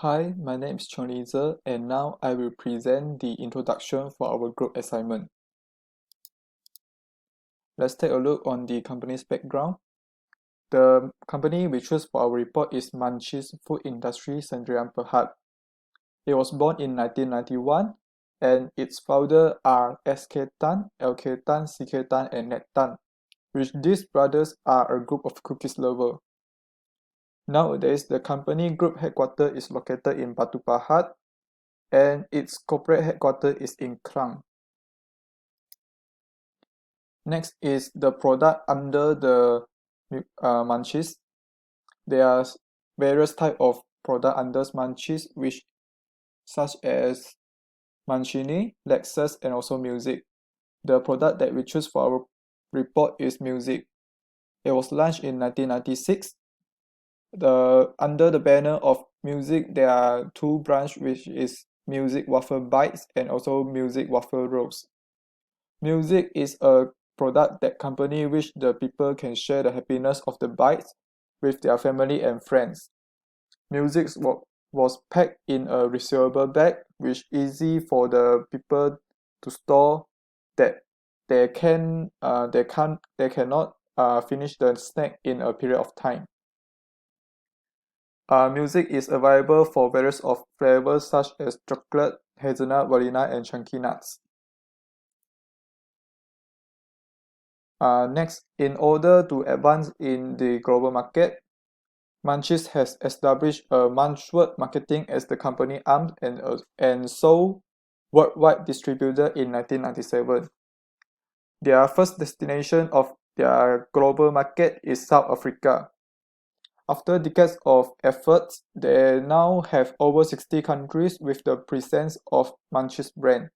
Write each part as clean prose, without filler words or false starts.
Hi, my name is Chong Li Ze, and now I will present the introduction for our group assignment. Let's take a look on the company's background. The company we choose for our report is Munchies Food Industry Sdn Bhd. It was born in 1991, and its founders are S.K. Tan, L.K. Tan, C.K. Tan, and Ned Tan, which these brothers are a group of cookies lovers. Nowadays, the company group headquarters is located in Batu Pahat, and its corporate headquarters is in Klang. Next is the product under the Munchies. There are various type of product under Munchies, which such as Munchini, Lexus, and also music. The product that we choose for our report is music. It was launched in 1996. Under the banner of music, there are two branches, which is music waffle bites and also music waffle rolls. Music is a product that company wish the people can share the happiness of the bites with their family and friends. Music was packed in a resealable bag, which easy for the people to store that they cannot finish the snack in a period of time. Music is available for various of flavors such as chocolate, hazelnut, vanilla, and chunky nuts. Next, in order to advance in the global market, Munchies has established a Munchword Marketing as the company arm and sole worldwide distributor in 1997. Their first destination of their global market is South Africa. After decades of efforts, they now have over 60 countries with the presence of Munchies brand.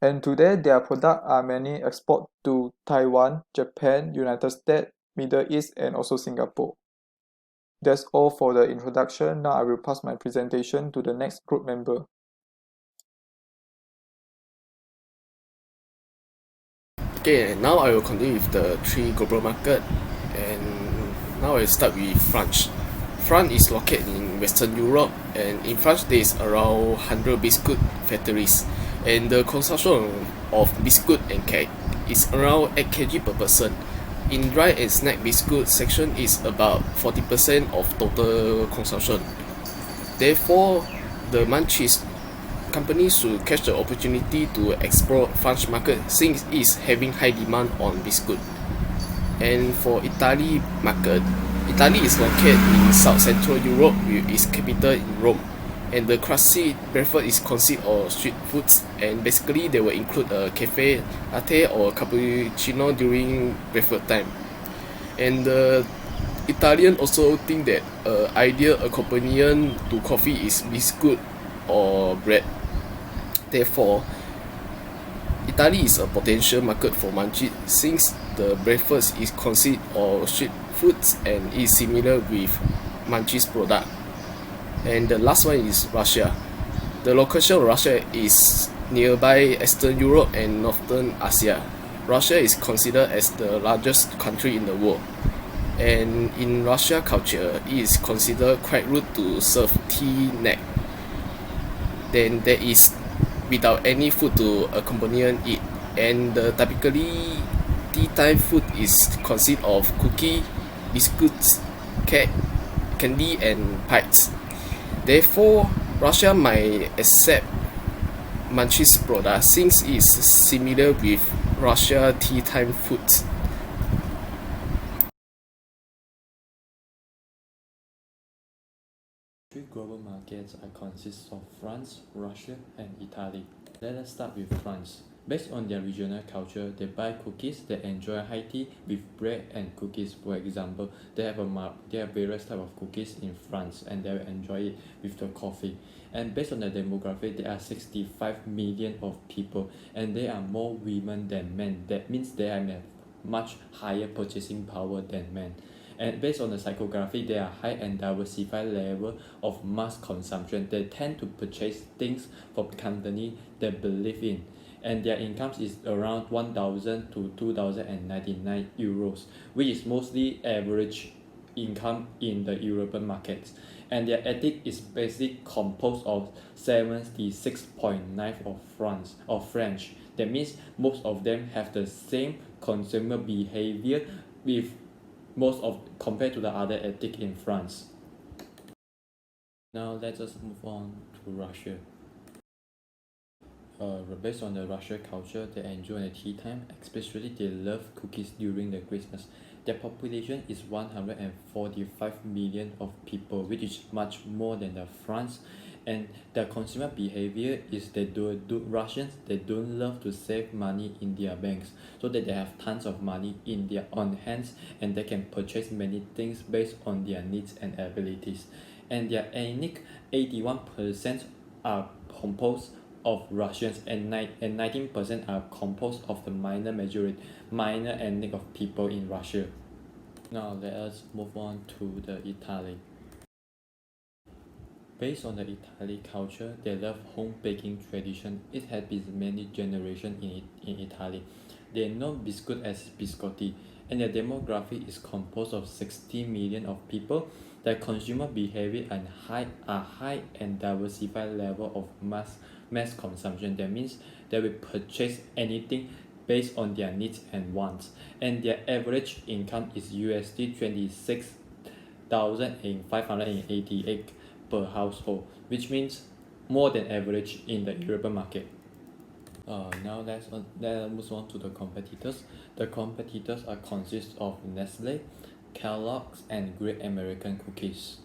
And today, their products are mainly exported to Taiwan, Japan, United States, Middle East, and also Singapore. That's all for the introduction. Now I will pass my presentation to the next group member. Okay, now I will continue with the three global market, and now I start with France. France is located in Western Europe, and in France there is around 100 biscuit factories, and the consumption of biscuit and cake is around 8 kg per person. In dry and snack biscuit section is about 40% of total consumption. Therefore, the Munchies companies should catch the opportunity to explore French market since it is having high demand on biscuit. And for Italy market, Italy is located in South Central Europe with its capital in Rome. And the classic breakfast is consist of street foods, and basically they will include a cafe latte or cappuccino during breakfast time. And the Italian also think that ideal accompaniment to coffee is biscuit or bread. Therefore, Italy is a potential market for Munchies since the breakfast is consist of street foods and is similar with Munchies product. And the last one is Russia. The location of Russia is nearby Eastern Europe and Northern Asia. Russia is considered as the largest country in the world. And in Russia culture, it is considered quite rude to serve tea neck. Then there is without any food to accompany it. And typically tea time food is consist of cookie, biscuits, cake, candy and pies. Therefore, Russia might accept Munchies product since it's similar with Russia tea time food. Three global markets consist of France, Russia, and Italy. Let us start with France. Based on their regional culture, they buy cookies, they enjoy high tea with bread and cookies. For example, they have various type of cookies in France, and they enjoy it with the coffee. And based on the demographic, there are 65 million of people, and there are more women than men. That means they have much higher purchasing power than men. And based on the psychography, there are high and diversified level of mass consumption. They tend to purchase things from company they believe in, and their incomes is around 1,000 to 2,099 euros, which is mostly average income in the European markets. And their ethic is basically composed of 76.9 of French. That means most of them have the same consumer behavior with most of compared to the other ethic in France. Now let us move on to Russia. Based on the Russia culture, they enjoy the tea time, especially they love cookies during the Christmas. Their population is 145 million of people, which is much more than the France. And their consumer behavior is Russians, they don't love to save money in their banks, so that they have tons of money in their on hands and they can purchase many things based on their needs and abilities. And their ethnic 81% are composed of Russians and 19% are composed of the minor ethnic of people in Russia. Now let us move on to the Italy. Based on the Italy culture, they love home baking tradition. It has been many generations in Italy. They know biscuit as biscotti, and their demographic is composed of 60 million of people. Their consumer behavior and high and diversified level of mass consumption. That means they will purchase anything based on their needs and wants. And their average income is USD 26,588 per household, which means more than average in the European market. Now let's move on to the competitors. The competitors are consist of Nestle, Kellogg's, and Great American Cookies.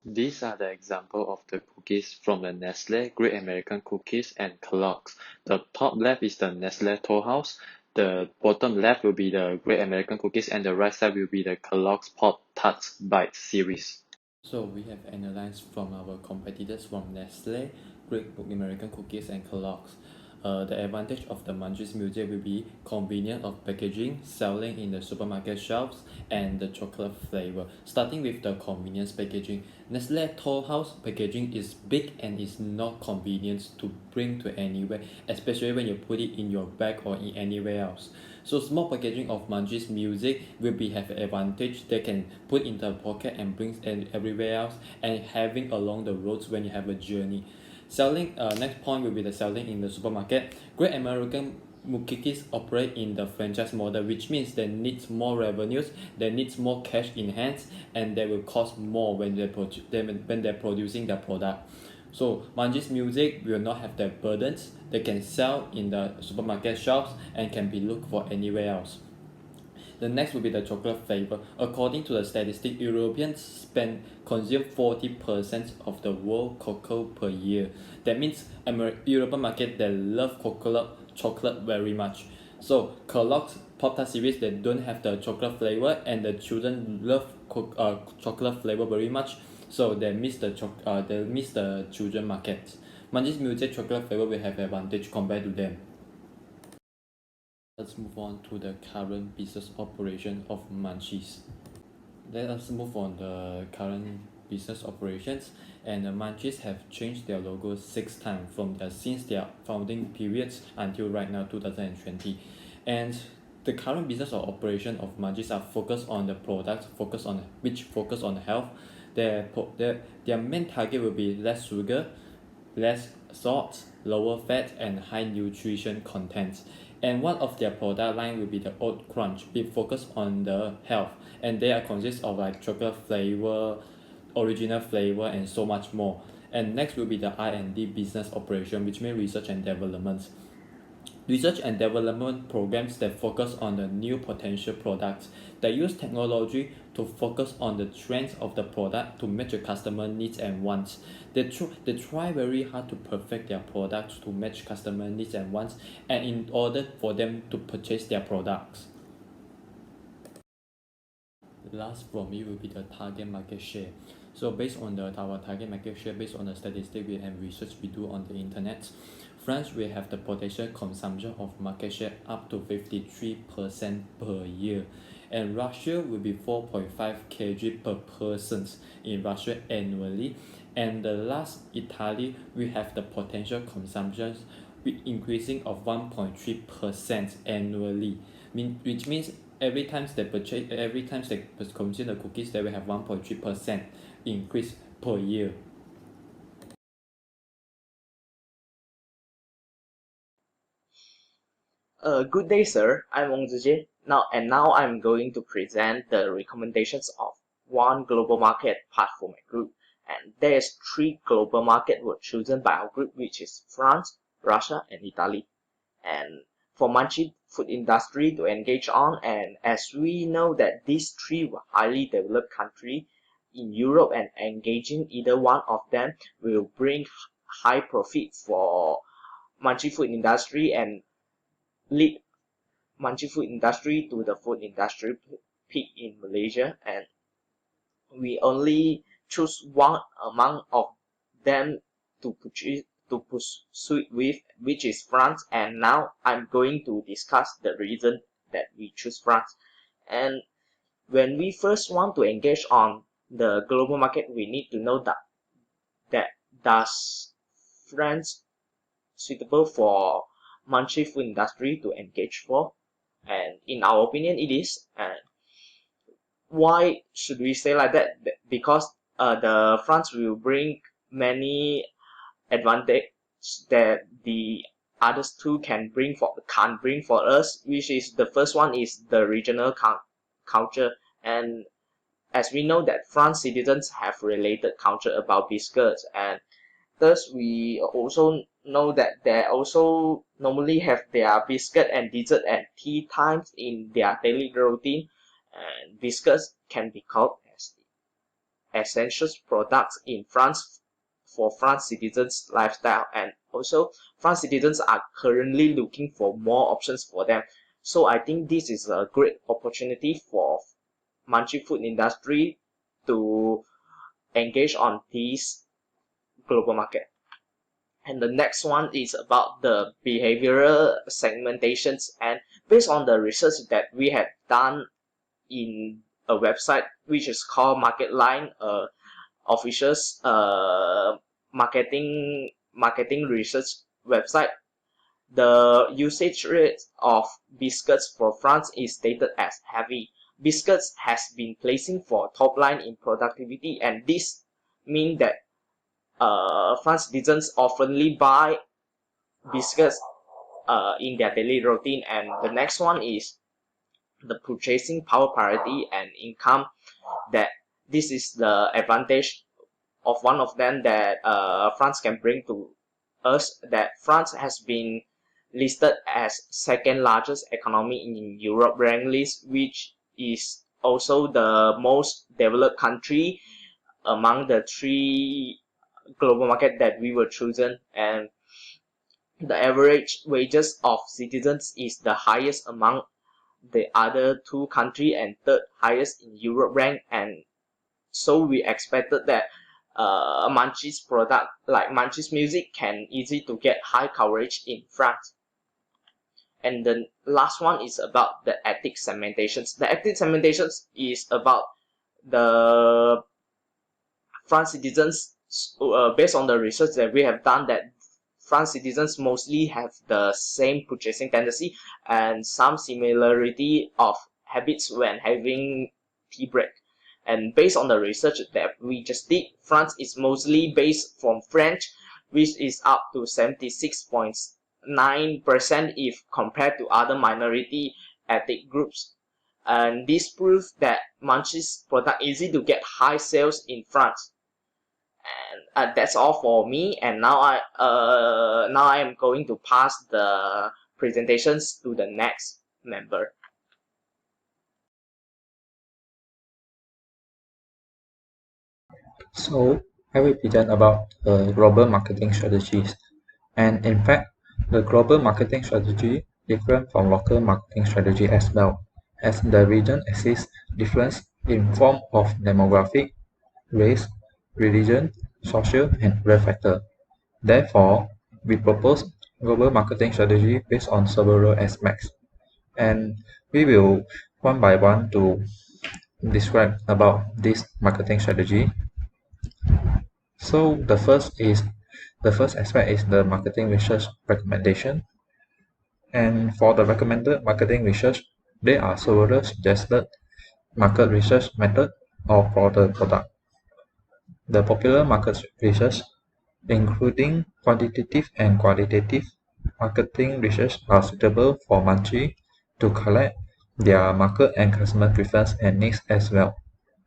These are the example of the cookies from the Nestle, Great American Cookies, and Kellogg's. The top left is the Nestle Toll House. The bottom left will be the Great American Cookies, and the right side will be the Kellogg's Pop Tarts Bite series. So we have analyzed from our competitors from Nestle, Great American Cookies, and Kellogg's. The advantage of the Munchies Music will be convenience of packaging, selling in the supermarket shelves, and the chocolate flavor. Starting with the convenience packaging, Nestle Toll House packaging is big and is not convenient to bring to anywhere, especially when you put it in your bag or in anywhere else. So small packaging of Munchies Music will have an advantage. They can put in the pocket and bring everywhere else, and having along the roads when you have a journey. Selling, next point will be the selling in the supermarket. Great American Cookies operate in the franchise model, which means they need more revenues, they need more cash in hands, and they will cost more when they're producing their product. So Munchies Music will not have that burdens. They can sell in the supermarket shelves and can be looked for anywhere else. The next will be the chocolate flavor. According to the statistic, Europeans consume 40% of the world cocoa per year. That means European market, they love chocolate very much. So Kellogg's Pop-Tart series, they don't have the chocolate flavor, and the children love chocolate flavor very much. So they miss the children market. Munchies Music chocolate flavor will have advantage compared to them. Let's move on to the current business operation of Munchies. Let us move on the current business operations. And the Munchies have changed their logo 6 times since their founding periods until right now 2020. And the current business or operation of Munchies are focused on the products, focus on health. Their main target will be less sugar, less salt, lower fat, and high nutrition content. And one of their product line will be the Oat Crunch, be focused on the health, and they are consist of like chocolate flavor, original flavor, and so much more. And next will be the R&D business operation, which means research and development. Research and development programs that focus on the new potential products. They use technology to focus on the trends of the product to match the customer needs and wants. They try very hard to perfect their products to match customer needs and wants, and in order for them to purchase their products. Last from me will be the target market share. So based on our target market share, based on the statistics and research we do on the internet, France will have the potential consumption of market share up to 53% per year, and Russia will be 4.5 kg per person in Russia annually, and the last Italy will have the potential consumption with increasing of 1.3% annually, which means every time they consume the cookies, they will have 1.3% increase per year. Good day, sir. I'm Ong Zi Jie. Now I'm going to present the recommendations of one global market path for my group. And there's 3 global markets were chosen by our group, which is France, Russia, and Italy. And for Manchi food industry to engage on, and as we know that these 3 were highly developed countries in Europe, and engaging either one of them will bring high profit for Manchi food industry and lead Manchi food industry to the food industry peak in Malaysia. And we only choose one among of them to pursue with, which is France. And now I'm going to discuss the reason that we choose France. And when we first want to engage on the global market, we need to know that does France suitable for Manchi food industry to engage for. And in our opinion, it is. And why should we say like that? Because the France will bring many advantage that the others two can't bring for us, which is the first one is the regional culture. And as we know that France citizens have related culture about biscuits, and thus we also know that they also normally have their biscuit and dessert and tea times in their daily routine. And biscuits can be called as essential products in France for France citizens' lifestyle. And also France citizens are currently looking for more options for them. So I think this is a great opportunity for Manchi food industry to engage on this global market. And the next one is about the behavioral segmentations. And based on the research that we have done in a website which is called MarketLine, official's marketing research website, the usage rate of biscuits for France is stated as heavy. Biscuits has been placing for top line in productivity, and this means that France citizens oftenly buy biscuits in their daily routine. And the next one is the purchasing power parity and income. That this is the advantage of one of them that France can bring to us, that France has been listed as second largest economy in Europe rank list, which is also the most developed country among the 3 global market that we were chosen. And the average wages of citizens is the highest among the other 2 countries and 3rd highest in Europe rank. And so we expected that Manchi's product like Manchi's music can easy to get high coverage in France. And the last one is about the ethic segmentations. The ethic segmentations is about the France citizens, based on the research that we have done, that France citizens mostly have the same purchasing tendency and some similarity of habits when having tea break. And based on the research that we just did, France is mostly based from French, which is up to 76.9% if compared to other minority ethnic groups. And this proves that Manchi's product easy to get high sales in France. And that's all for me. And now I am going to pass the presentations to the next member. So I will present about global marketing strategies. And in fact, the global marketing strategy different from local marketing strategy as well, as the region exists difference in form of demographic, race, religion, social, and other factor. Therefore, we propose global marketing strategy based on several aspects. And we will one by one to describe about this marketing strategy. So the first aspect is the marketing research recommendation. And for the recommended marketing research, There are several suggested market research methods for the product. The popular market research, including quantitative and qualitative marketing research, are suitable for Munchie to collect their market and customer preference and needs as well.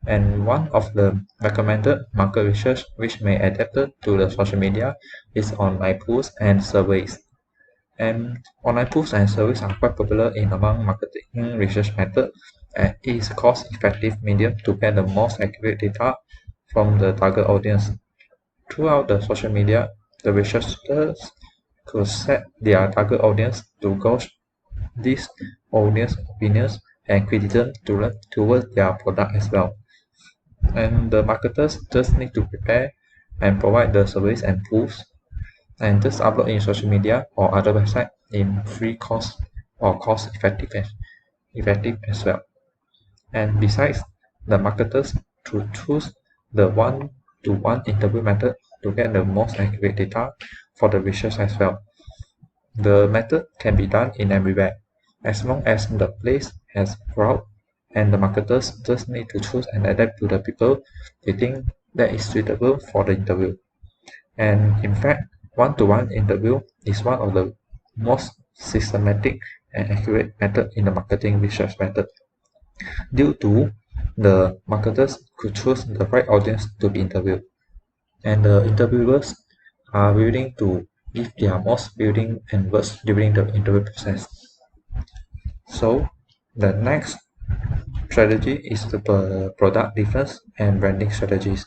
And one of the recommended market research which may adapt to the social media is online polls and surveys. And online polls and surveys are quite popular in among marketing research methods, and it is a cost-effective medium to get the most accurate data from the target audience. Throughout the social media, the researchers could set their target audience to gauge this audience opinions and criticism towards their product as well. And the marketers just need to prepare and provide the surveys and polls and just upload in social media or other website in free cost or cost effective as well. And besides, the marketers to choose the one-to-one interview method to get the most accurate data for the research as well. The method can be done in everywhere as long as the place has crowd, and the marketers just need to choose and adapt to the people they think that is suitable for the interview. And in fact, one-to-one interview is one of the most systematic and accurate method in the marketing research method. Due to the marketers could choose the right audience to be interviewed, and the interviewers are willing to give their most building and words during the interview process. So the next strategy is the product difference and branding strategies.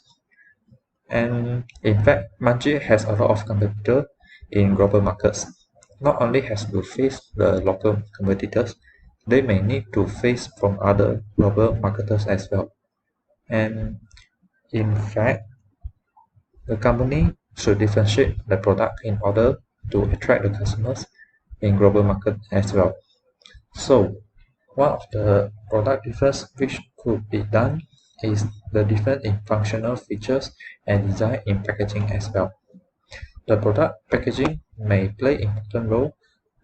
And in fact, Munchie has a lot of competitors in global markets. Not only has to face the local competitors, they may need to face from other global marketers as well. And in fact, the company should differentiate the product in order to attract the customers in global market as well. So one of the product difference which could be done is the difference in functional features and design in packaging as well. The product packaging may play important role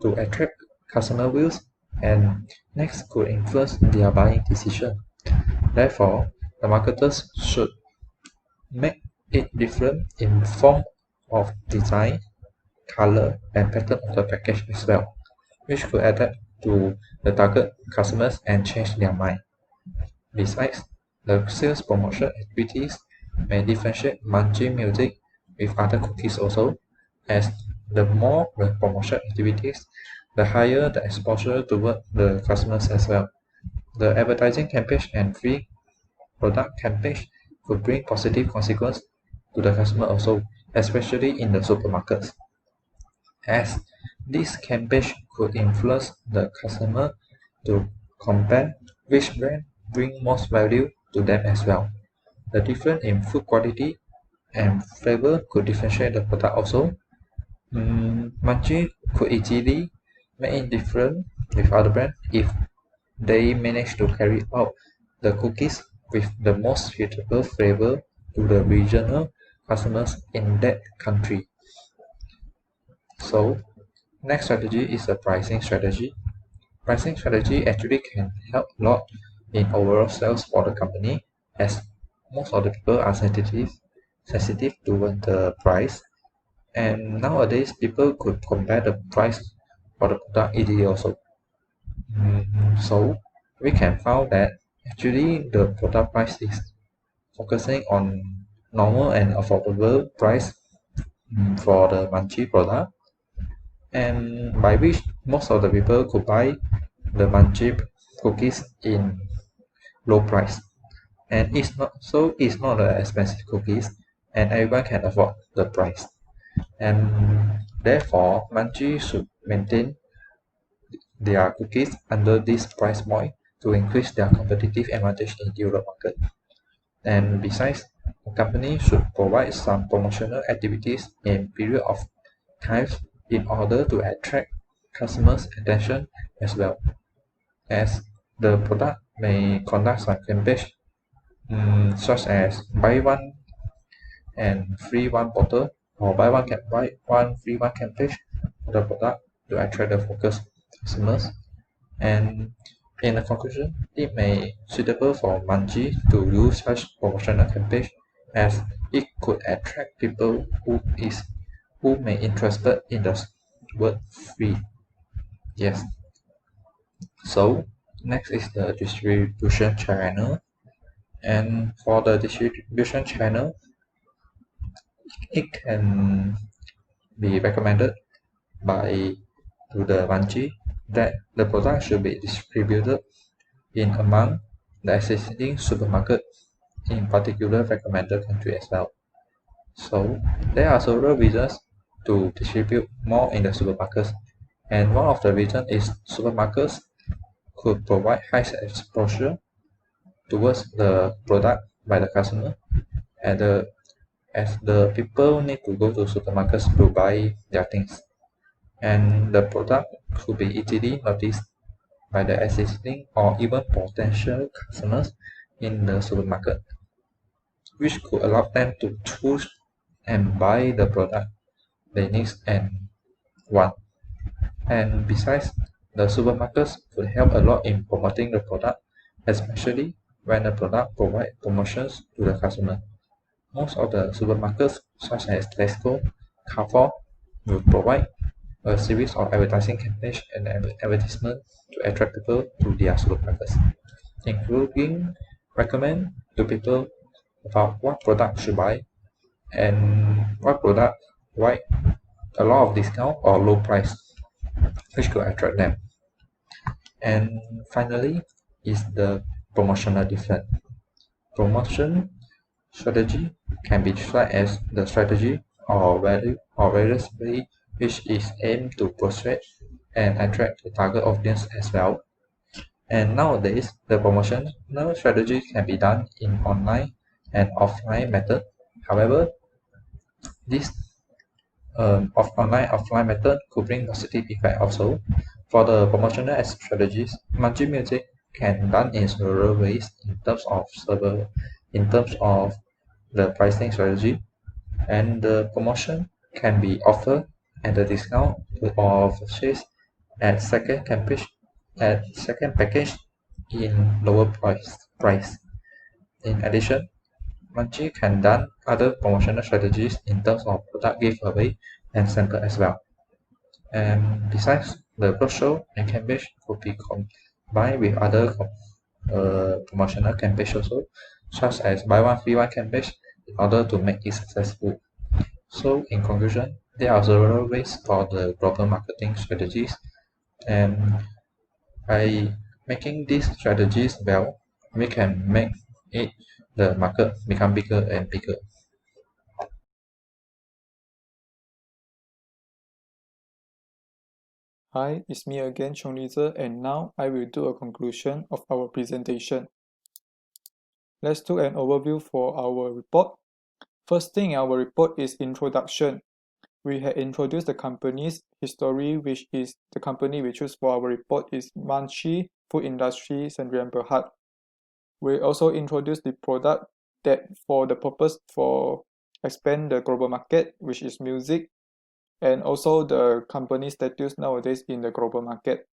to attract customer views, and next could influence their buying decision. Therefore, the marketers should make it different in form of design, color, and pattern of the package as well, which could adapt to the target customers and change their mind. Besides, the sales promotion activities may differentiate Munchie music with other cookies also, as the more the promotion activities, the higher the exposure toward the customers as well. The advertising campaign and free product campaign could bring positive consequence to the customer also, especially in the supermarkets, as this campaign could influence the customer to compare which brand bring most value to them as well. The difference in food quality and flavor could differentiate the product also. Munchie could easily make it different with other brands if they manage to carry out the cookies with the most suitable flavor to the regional customers in that country. So, next strategy is the pricing strategy. Pricing strategy actually can help a lot in overall sales for the company, as most of the people are sensitive toward the price, and nowadays people could compare the price for the product easily also. So we can find that actually the product price is focusing on normal and affordable price for the Munchie product, and by which most of the people could buy the Munchie cookies in low price, and it's not an expensive cookies, and everyone can afford the price, and therefore Munchie should maintain their cookies under this price point to increase their competitive advantage in the Europe market. And besides, the company should provide some promotional activities in period of times in order to attract customers' attention as well, as the product may conduct some campaigns such as buy one and free one bottle, or buy one free one campaign for the product to attract the focus customers. And In conclusion, it may be suitable for Manji to use such promotional campaigns as it could attract people who may interested in the word free. Yes. So next is the distribution channel. And for the distribution channel, it can be recommended by to the Manji that the product should be distributed in among the existing supermarket in particular recommended country as well. So there are several reasons to distribute more in the supermarkets, and one of the reasons is supermarkets could provide high exposure towards the product by the customer, and as the people need to go to supermarkets to buy their things, and the product could be easily noticed by the existing or even potential customers in the supermarket, which could allow them to choose and buy the product they need and want. And besides, the supermarkets could help a lot in promoting the product, especially when the product provides promotions to the customer. Most of the supermarkets, such as Tesco, Carrefour, will provide a series of advertising campaigns and advertisements to attract people to their supermarkets, including recommend to people about what product should buy and what product provide a lot of discount or low price, which could attract them. And finally is the promotional difference. Promotion strategy can be described as the strategy or value or various way which is aimed to persuade and attract the target audience as well. And nowadays, the promotional strategy can be done in online and offline method. However, this offline method could bring positive effect also. For the promotional strategies, Manji Music can done in several ways in terms of the pricing strategy, and the promotion can be offered at the discount or purchase at second package in lower price. In addition, Munchie can done other promotional strategies in terms of product giveaway and sample as well. And besides, the brochure and campaign could be combined with other promotional campaigns also, such as buy one free one campaign in order to make it successful. So in conclusion, there are several ways for the global marketing strategies, and by making these strategies well, we can make it the market become bigger and bigger. Hi, it's me again, Chong Li Ze, and now I will do a conclusion of our presentation. Let's do an overview for our report. First thing in our report is introduction. We have introduced the company's history, which is the company we choose for our report is Manchi Food Industry Sdn Bhd. We also introduced the product that for the purpose for expand the global market, which is music, and also the company status nowadays in the global market.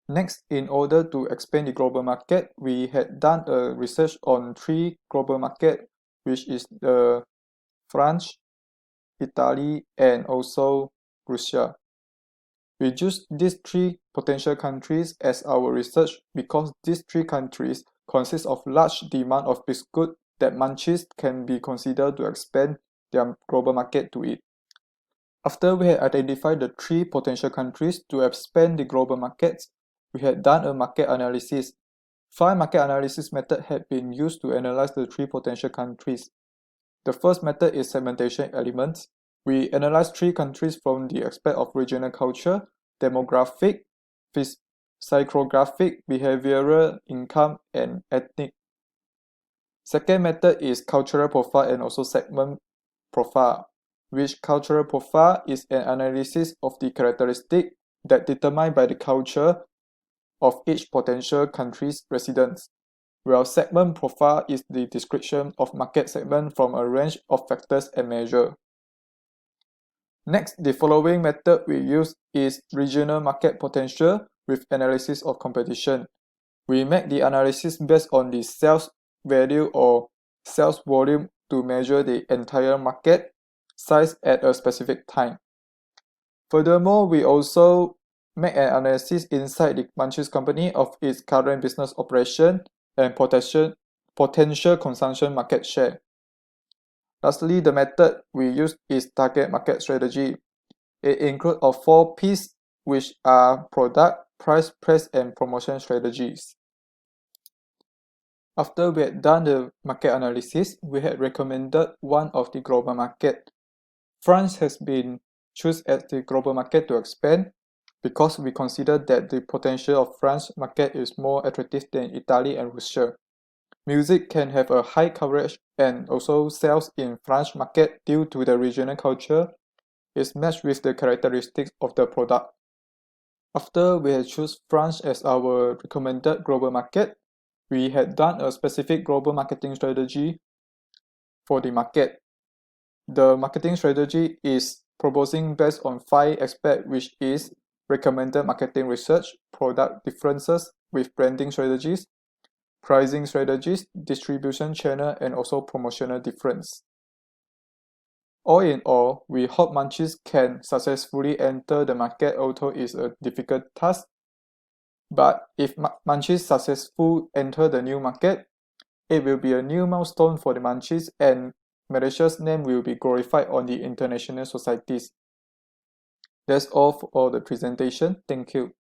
Next, in order to expand the global market, we had done a research on 3 global markets, which is the France, Italy, and also Russia. We choose these 3 potential countries as our research because these 3 countries consist of large demand of biscuit that Munchies can be considered to expand their global market to it. After we had identified the 3 potential countries to expand the global markets, we had done a market analysis. 5 market analysis methods had been used to analyze the 3 potential countries. The first method is segmentation elements. We analyze 3 countries from the aspect of regional culture, demographic, psychographic, behavioral, income, and ethnic. Second method is cultural profile and also segment profile, which cultural profile is an analysis of the characteristic that determined by the culture of each potential country's residents, while segment profile is the description of market segment from a range of factors and measures. Next, the following method we use is regional market potential with analysis of competition. We make the analysis based on the sales value or sales volume to measure the entire market size at a specific time. Furthermore, we also make an analysis inside the Munchies company of its current business operation and potential consumption market share. Lastly, the method we use is target market strategy. It includes 4 P's, which are product, price, place, and promotion strategies. After we had done the market analysis, we had recommended one of the global market. France has been chosen as the global market to expand because we consider that the potential of French market is more attractive than Italy and Russia. Music can have a high coverage and also sales in French market due to the regional culture is matched with the characteristics of the product. After we had chosen France as our recommended global market, we had done a specific global marketing strategy for the market. The marketing strategy is proposing based on 5 aspects, which is recommended marketing research, product differences with branding strategies, pricing strategies, distribution channel, and also promotional difference. All in all, we hope Munchies can successfully enter the market, although it's a difficult task. But if Munchies successfully enter the new market, it will be a new milestone for the Munchies and Malaysia's name will be glorified on the international societies. That's all for the presentation. Thank you.